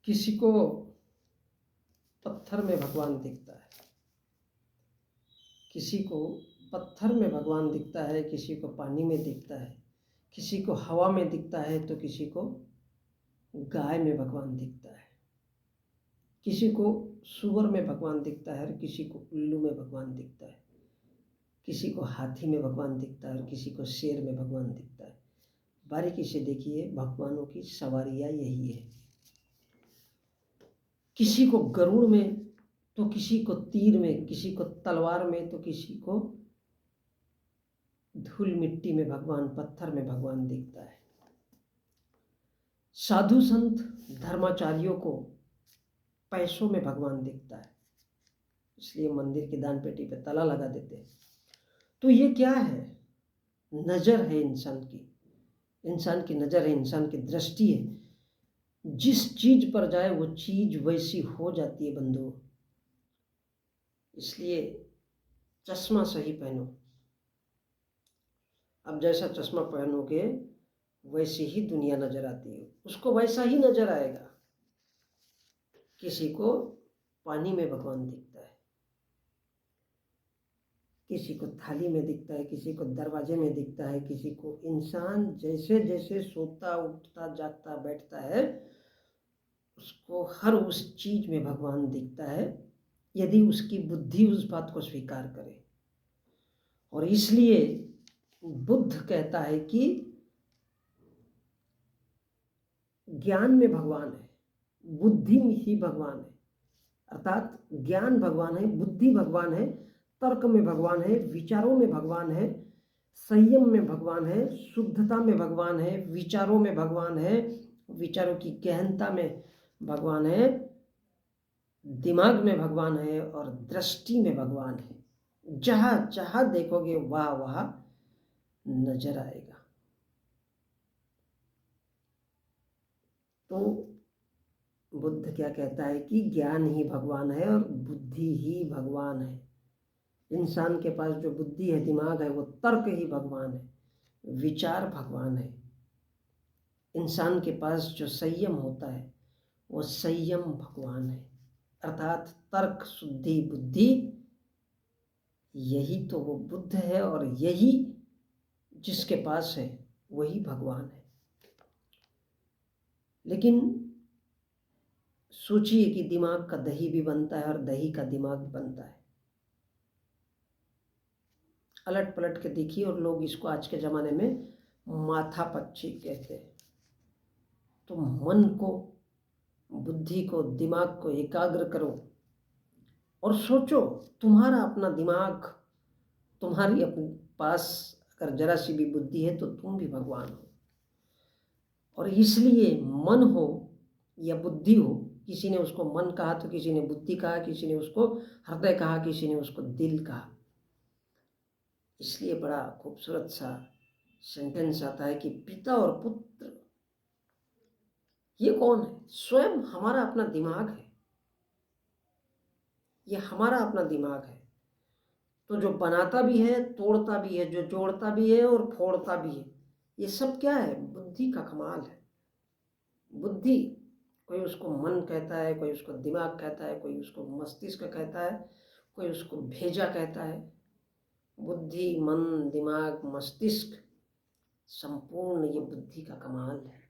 किसी को पत्थर में भगवान दिखता है, किसी को पत्थर में भगवान दिखता है, किसी को पानी में दिखता है, किसी को हवा में दिखता है, तो किसी को गाय में भगवान दिखता है, किसी को सूअर में भगवान दिखता है, किसी को उल्लू में भगवान दिखता है, किसी को हाथी में भगवान दिखता है और किसी को शेर में भगवान दिखता है। बारीकी से देखिए, भगवानों की सवारियाँ यही है। किसी को गरुड़ में, तो किसी को तीर में, किसी को तलवार में, तो किसी को धूल मिट्टी में भगवान, पत्थर में भगवान दिखता है। साधु संत धर्माचार्यों को पैसों में भगवान दिखता है, इसलिए मंदिर की दान पेटी पे ताला लगा देते हैं। तो ये क्या है? नज़र है इंसान की नज़र है, इंसान की दृष्टि है। जिस चीज पर जाए वो चीज वैसी हो जाती है बंधु। इसलिए चश्मा सही पहनो। अब जैसा चश्मा पहनोगे वैसी ही दुनिया नजर आती है, उसको वैसा ही नजर आएगा। किसी को पानी में भगवान दिखता है, किसी को थाली में दिखता है, किसी को दरवाजे में दिखता है, किसी को इंसान जैसे जैसे सोता उठता जागता बैठता है उसको हर उस चीज में भगवान दिखता है, यदि उसकी बुद्धि उस बात को स्वीकार करे। और इसलिए बुद्ध कहता है कि ज्ञान में भगवान है, बुद्धि में ही भगवान है। अर्थात ज्ञान भगवान है, बुद्धि भगवान है, तर्क में भगवान है, विचारों में भगवान है, संयम में भगवान है, शुद्धता में भगवान है, विचारों में भगवान है, विचारों की गहनता में भगवान है, दिमाग में भगवान है और दृष्टि में भगवान है। जहाँ जहाँ देखोगे वहाँ वहाँ नजर आएगा। तो बुद्ध क्या कहता है कि ज्ञान ही भगवान है और बुद्धि ही भगवान है। इंसान के पास जो बुद्धि है, दिमाग है, वो तर्क ही भगवान है, विचार भगवान है। इंसान के पास जो संयम होता है वो संयम भगवान है। अर्थात तर्क शुद्धि बुद्धि, यही तो वो बुद्ध है और यही जिसके पास है वही भगवान है। लेकिन सोचिए कि दिमाग का दही भी बनता है और दही का दिमाग भी बनता है। अलट पलट के देखिए, और लोग इसको आज के ज़माने में माथा पच्ची कहते हैं। तो मन को, बुद्धि को, दिमाग को एकाग्र करो और सोचो, तुम्हारा अपना दिमाग, तुम्हारी अपने पास अगर जरा सी भी बुद्धि है तो तुम भी भगवान हो। और इसलिए मन हो या बुद्धि हो, किसी ने उसको मन कहा तो किसी ने बुद्धि कहा, किसी ने उसको हृदय कहा, किसी ने उसको दिल कहा। इसलिए बड़ा खूबसूरत सा सेंटेंस आता है कि पिता और पुत्र, ये कौन है? स्वयं हमारा अपना दिमाग है, ये हमारा अपना दिमाग है। तो जो बनाता भी है, तोड़ता भी है, जो जोड़ता भी है और फोड़ता भी है, ये सब क्या है? बुद्धि का कमाल है। बुद्धि, कोई उसको मन कहता है, कोई उसको दिमाग कहता है, कोई उसको मस्तिष्क कहता है, कोई उसको भेजा कहता है। बुद्धि, मन, दिमाग, मस्तिष्क, संपूर्ण ये बुद्धि का कमाल है।